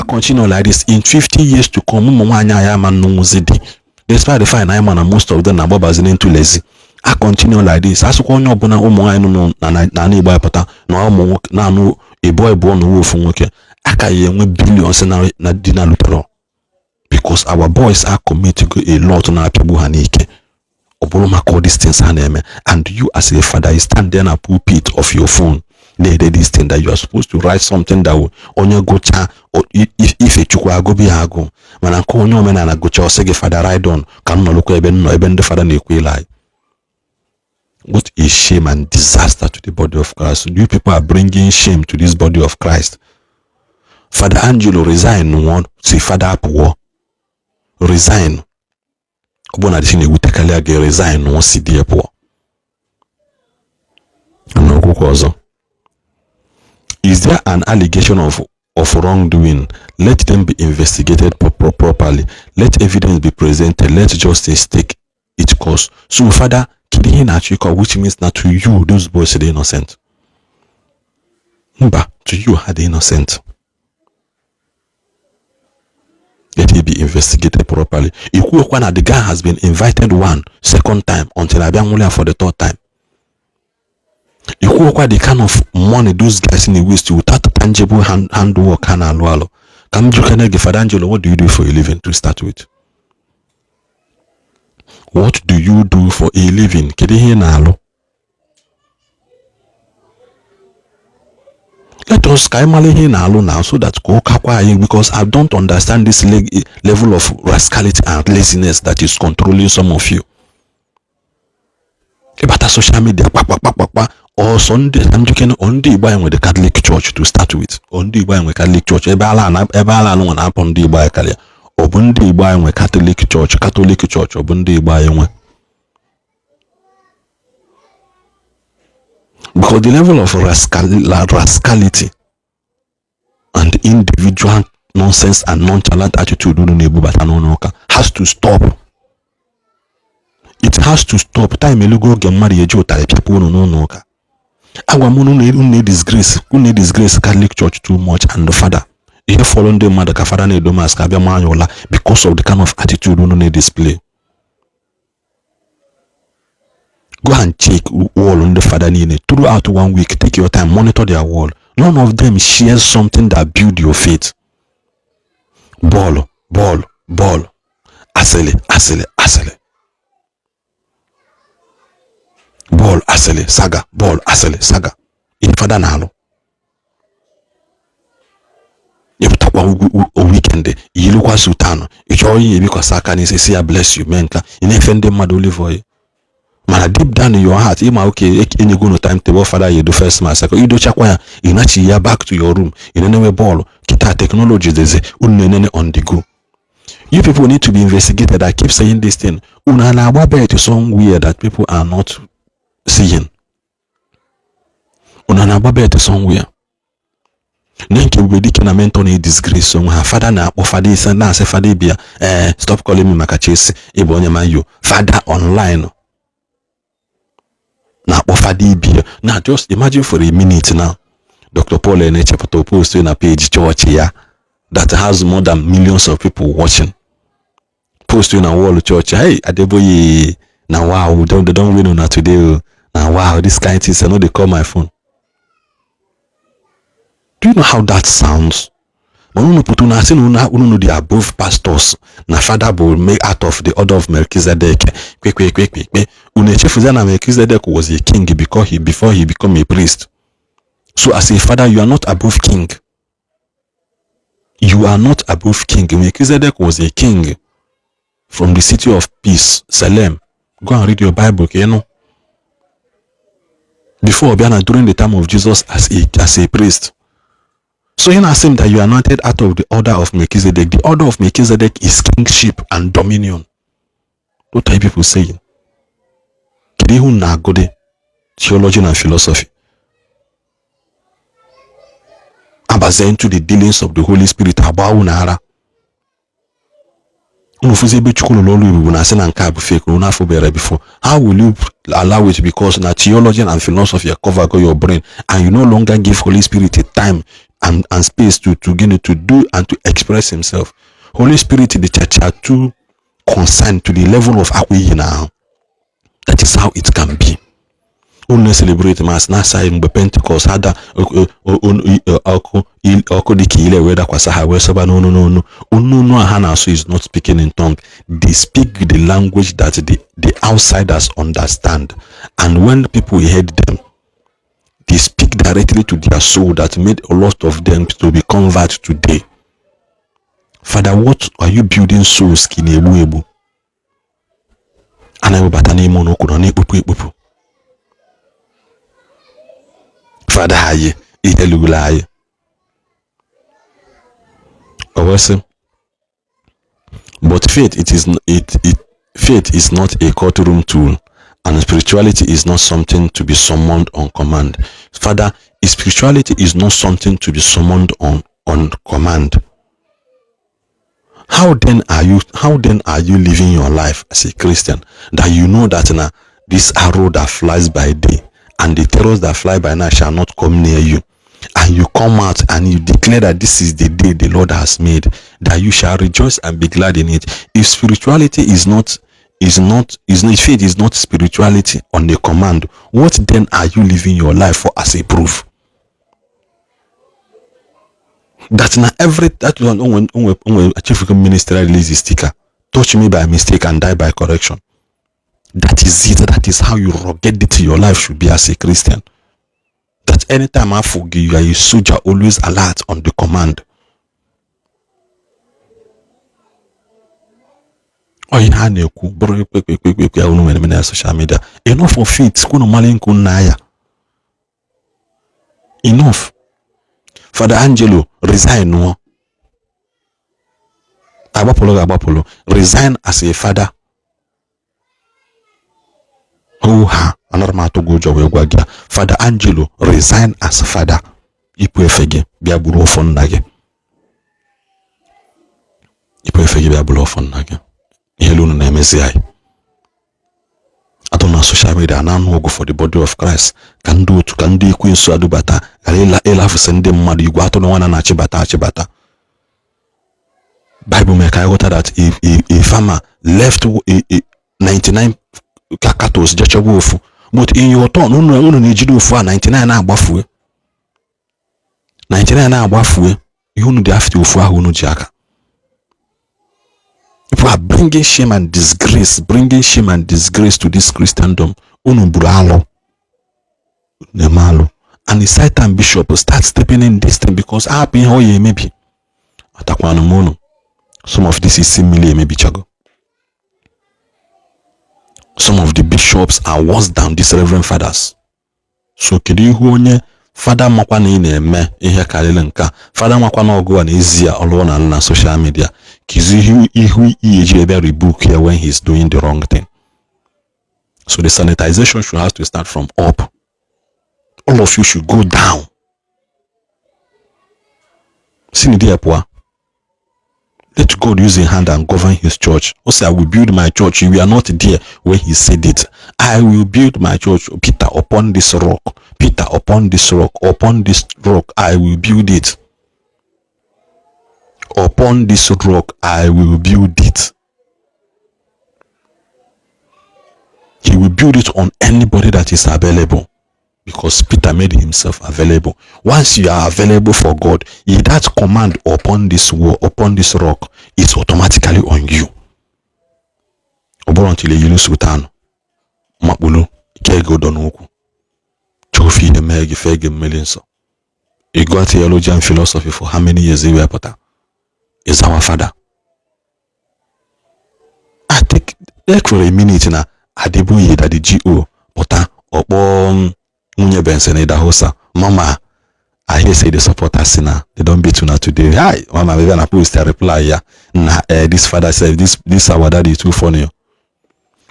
continue like this in 50 years to come. Despite the fact I'm and most of them are bobbing into lazy. I continue like this. As one of them na Igbo pata na no a boy born wolf nwoke. Aka ye nwe billions na dina lutero. Because our boys are committing a lot on our people hanike. Oboloma call these things and you as a father you stand there in a pulpit of your phone. They this thing that you are supposed to write something that will on your gocha or if a chukwa go be ago. When I call your man and I gocha or say father ride on can no look even the father nekwe lie. What is shame and disaster to the body of Christ? You people are bringing shame to this body of Christ. Father Angelo resign one, see Father Apo resign. Obona dishine wutekali age resign no si die po. No kukozo. Is there an allegation of wrongdoing? Let them be investigated properly. Let evidence be presented. Let justice take its course. So Father, which means that to you, those boys are innocent. But to you are the innocent. Let it be investigated properly. The guy has been invited second time until I be for the third time. The kind of money those guys in the West without tangible handwork can allow. Come you can give Father Angelo, what do you do for a living to start with? What do you do for a living? Let us now so that because I don't understand this level of rascality and laziness that is controlling some of you. About social media, or Sunday, I'm joking on the buying with the Catholic Church to start with. On the buying with Catholic Church, Ebala no upon the buy Kalia. Or Bundi buying with Catholic Church, or Bundi buying with. Because the level of rascality and individual nonsense and nonchalant attitude has to stop. It has to stop. Time elugo get married people no. Our disgrace Catholic Church too much and the father. Here following the mother father ne domas kabia manyola because of the kind of attitude we display. Go and check all on the father nene throughout 1 week. Take your time, monitor their wall. None of them shares something that build your faith. Ball. Asele. Ball, asele, saga. Ball, asele, saga. In father nalo. You talk a weekend. You look at Sultano. You join because Saka and say, I bless you, menka. You never offend them, madoli for you. Man, deep down in your heart, you okay, and you go no time table, father, you do first mass. You do chakwa, you naturally are back to your room. You don't know ball. Kita technology, they say, on the go. You people need to be investigated. I keep saying this thing. Unana wabe to somewhere that people are not seeing. Unana wabe to somewhere. Nenke ubedi kina mentor a disgrace. So my father na offer is and say father bia. Stop calling me makachese. Ebo nyamayo. Father online. Now offer DB. Now just imagine for a minute now. Dr. Paul and Chapato post in a page church here that has more than millions of people watching. Post in a wall church. Hey, Adeboye. Now wow, they don't win on today. Now wow, this kind of things. I know they call my phone. Do you know how that sounds? Uno the above pastors. Na father will make out of the order of Melchizedek. Quick. Unechefuzana Melchizedek was a king before he became a priest. So as a father, you are not above king. You are not above king. Melchizedek was a king from the city of peace, Salem. Go and read your Bible, you know. Before Obiana, during the time of Jesus as a priest. So you assume that you are anointed out of the order of Melchizedek. The order of Melchizedek is kingship and dominion. What are people saying? Kirihu Nagode, theology and philosophy. Abazen to the dealings of the Holy Spirit. Abaunara. How will you allow it? Because now theology and philosophy cover your brain and you no longer give Holy Spirit a time and space to do and to express himself. Holy Spirit, the church are too concerned to the level of akwi now. That is how it can be. Unu celebrate mass na sai mgbe Pentecost hada ọkụ dịka ile wee dakwasa ha wee sọba n'onu ha na-asụ is not speaking in tongue. They speak the language that the outsiders understand, and when people heard them, they speak directly to their soul that made a lot of them to be converted today. Father, what are you building souls in Ebu? Father, haye ihelugula haye. But faith faith is not a courtroom tool, and spirituality is not something to be summoned on command. Father, spirituality is not something to be summoned on command. How then are you living your life as a Christian that you know that now this arrow that flies by day and the terrors that fly by night shall not come near you, and you come out and you declare that this is the day the Lord has made, that you shall rejoice and be glad in it? If spirituality if faith is not spirituality on the command, what then are you living your life for as a proof? That now that when a chief minister releases sticker, touch me by mistake and die by correction. That is it. That is how you rugged it. Your life should be as a Christian. That anytime I forgive you, are a soldier, always alert on the command. Oh, you had a social media. Enough of it. Enough. Father Angelo, resign. No. Abapolo, resign as a father. Father Angelo, resign as a father. Ipuefege, biabulu ofon nage. Ipuefege biabulu ofon nage. Ihelu na MSI. I don't know social media and go for the body of Christ. Can do queen so adubata. Ela send them mad. You go out on one and achibata. Bible make I water that if a farmer left 99 kakatos jachawofu, but in your turn, no need you do for 99 agbafu. 99 agbafu. You know the after for who jaka. People are bringing shame and disgrace to this Christendom. Unubralo. Nemalo. And the Satan bishop will start stepping in this thing because I've been hoye maybe. Atakwana mono. Some of this is similar maybe chago. Some of the bishops are worse than these reverend fathers. So kedi huonye Father makwana ine ihe karịrị nka. Father makwana ogo na ezie ọlụ na social media. Kizi ihu eji ebe rebuke here when he's doing the wrong thing. So the sanitization should have to start from up. All of you should go down. Let God use a hand and govern his church. Also, I will build my church. We are not there when he said it. I will build my church, Peter, upon this rock. Peter, upon this rock. Upon this rock, I will build it. Upon this rock, I will build it. He will build it on anybody that is available. Because Peter made himself available. Once you are available for God, that command upon this wall, upon this rock, is automatically on you. Until you lose sultan, Mapulu, Kego Donoku, Chofi the Meg, Fege Melinso. He got theology and philosophy for how many years he were Potter? Is our father. I take for a minute now. Adebuye that the GO, Potter, or Munye Benson Hosa. Mama, I hear say the supporters sinner. They don't beat you now today. Hi, Mama, we're gonna post a reply. Yeah, this father said this our daddy is too funny.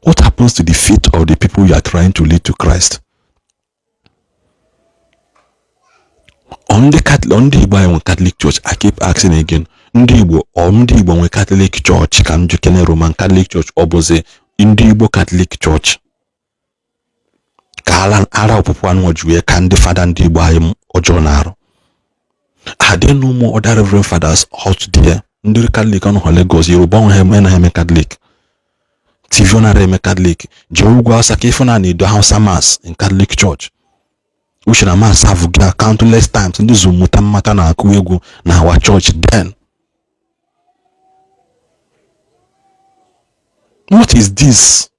What happens to the faith of the people you are trying to lead to Christ? On the Catholic Church, I keep asking again. Ndi Igbo Catholic Church can you Roman Catholic Church oboze Igbo Catholic Church. Kalan ara opopuan wajue kan the father ndi Igbo ayim ojonaro. Are there no more other Reverend Fathers out there? Ndiri Catholic on Lagos, Yoruba on heme Catholic. TV on heme Catholic. Jehovah Sakifona ni do House Mass in Catholic Church. We should have mass have countless times in the Zoom mutamata na akuego na our church then. What is this?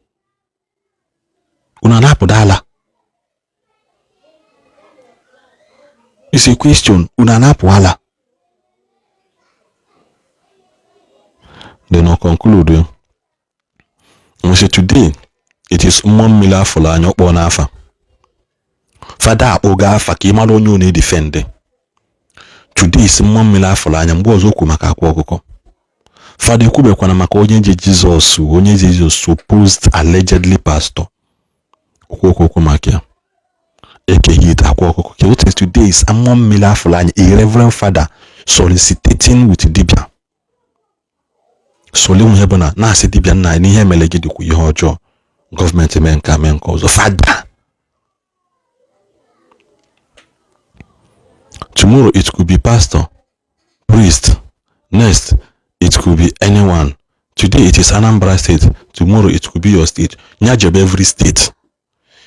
Unanapodala. It's a question. Unanapwala. Then I'll conclude. We say today it is Mila Fola Nyokbonafa. Father Ogafa Kimalo Nyuni defend. Today is Mila Fola Nyambozoku Makakwoko. Father Kube Kwana Makonye Jesus, onye Jesus supposed allegedly pastor. Okoko Makia. What is today is Amon Mila Fulani, a reverend father soliciting with Dibia. Solim Hebona, Nasi Dibia na ni hemelegi di kuyojo. Government men kamen cause father. Tomorrow it could be pastor, priest. Next, it could be anyone. Today it is Anambra state. Tomorrow it could be your state. Nyajeb every state.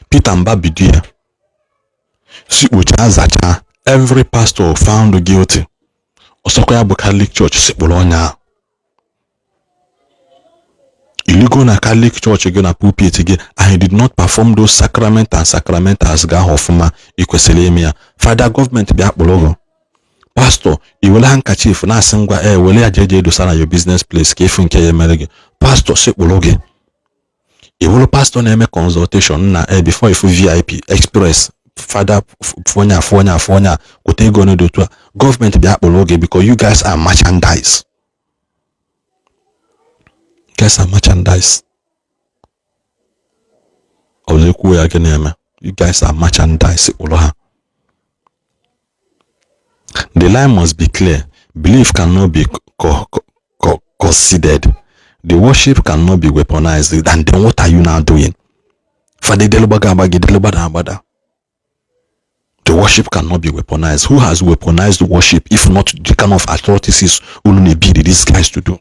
Peter Mbabidia. Every pastor found guilty. Osokoya Catholic Church Sipolonya. Illegal na Catholic Church again a pulpit again, and he did not perform those sacrament and sacramentals Gahofuma Equeselemia. Father government be apologo. Pastor, you will handkerchief na singwa wele ajeje do sana your business place kefun keye melege. Pastor Sipologe. You will pastor na consultation na before you VIP express. Father Fonya Kutego no do to government be apologe because you guys are merchandise. You guys are merchandise. You guys are merchandise. The line must be clear. Belief cannot be considered. The worship cannot be weaponized. And then what are you now doing? The worship cannot be weaponized. Who has weaponized worship if not the kind of atrocities only be these guys to do?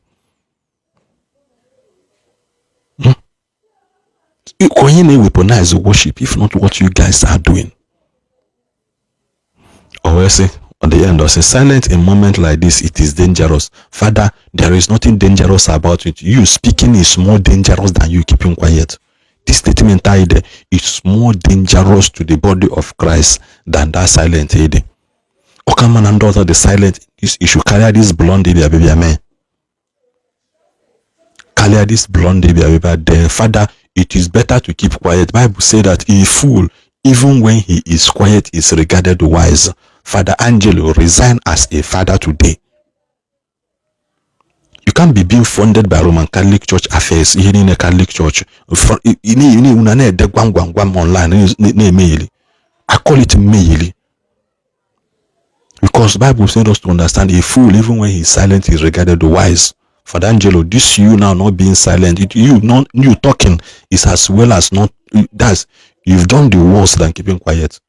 You can't weaponize worship if not what you guys are doing. Or say on the end, I say silent in a moment like this, it is dangerous. Father, there is nothing dangerous about it. You speaking is more dangerous than you keeping quiet. This statement is more dangerous to the body of Christ than that silent lady. Okaman and daughter, the silent, you should carry this blonde baby, man. Carry this blonde baby, then Father, it is better to keep quiet. Bible say that a fool, even when he is quiet, is regarded wise. Father Angelo, resign as a father today. You can't be being funded by Roman Catholic Church affairs here in a Catholic Church. You need online. I call it mail. Because the Bible sends us to understand a fool, even when he is silent, is regarded wise. Father Angelo, this you now not being silent, you talking is as well as not. That's you've done the worst than keeping quiet.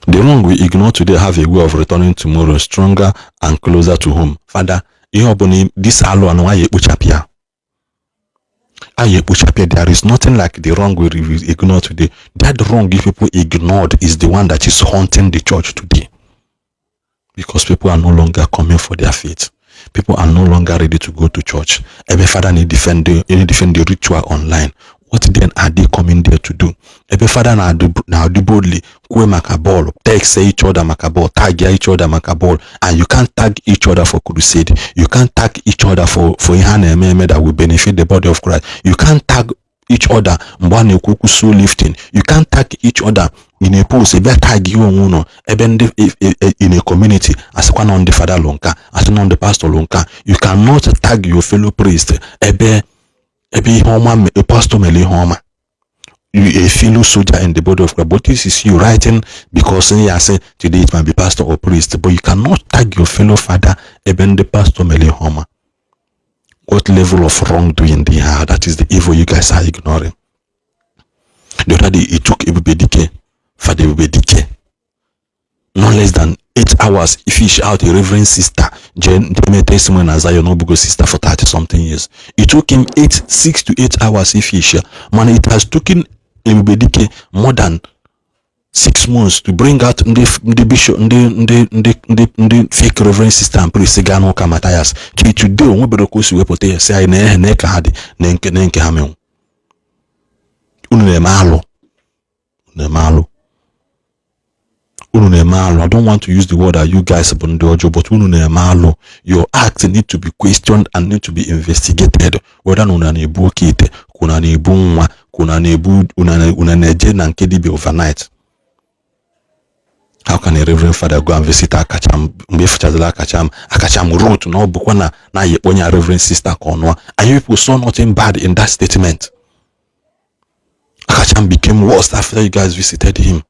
The wrong we ignore today have a way of returning tomorrow stronger and closer to home. Father, this alo and why there is nothing like the wrong we ignore today. That wrong if people ignored is the one that is haunting the church today. Because people are no longer coming for their faith. People are no longer ready to go to church. Every father need defend the ritual online. What then are they coming there to do? Every father now do boldly kwe makabol, text each other makabol, tag each other makabol, and you can't tag each other for crusade. You can't tag each other for ihane that will benefit the body of Christ. You can't tag each other mbane kuku soul lifting. You can't tag each other in a post. Ebe tag you uno in a community as one on the father lonka, as one on the pastor lonka. You cannot tag your fellow priest. Ebe homa a pastor mele homa. You a fellow soldier in the body of Christ. But this is you writing because you are saying today it might be pastor or priest, but you cannot tag your fellow father even the pastor mele homa. What level of wrongdoing they are? That is the evil you guys are ignoring. The other day he took Ibubedike for the Ibubedike. hours fish out a reverend sister testimony na Zion Obugo sister for 30 something years. It took him 6 to 8 hours fish. Man, it has taken Ebubedike more than 6 months to bring out the bishop, the fake reverend sister and priest Gano Matthias. Today, we better go to Wepote, say, Neka Hadi, Nenke Hamel. Unemalo. I don't want to use the word that you guys have done, but your acts need to be questioned and need to be investigated. Whether unanebu kite, kunanebu nwa, kunanebu unaneje na nkedibi overnight. How can a reverend father go and visit Akacham, Akacham wrote no bukwana na yeponya reverend sister konwa? And you people saw nothing bad in that statement. Akacham became worse after you guys visited him.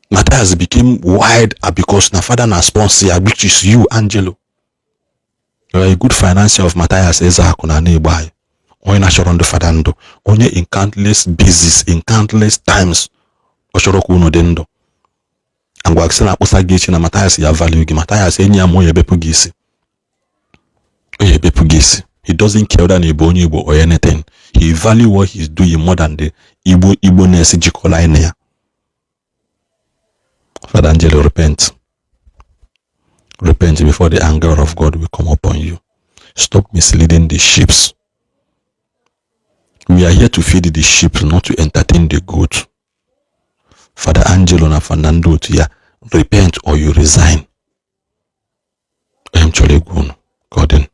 Matthias became wide because na father na sponsor, which is you, Angelo. You are a good financier of Matthias Eza kuna nearby. Onye na shoro ndo father ndo. Onye in countless basis, in countless times. Oshoro kuno dendo. Angwa akisena posa gechi na Matthias ya value gi. Matthias enyi ya moye bepu gisi. Oye bepu gisi. He doesn't care whether Igbo or anything. He value what he's doing more than the Igbo nesi jikola ene. Father Angelo, repent. Repent before the anger of God will come upon you. Stop misleading the sheep. We are here to feed the sheep, not to entertain the goat. Father Angelo and Fernando, repent or you resign. I am Chole Gun. God in.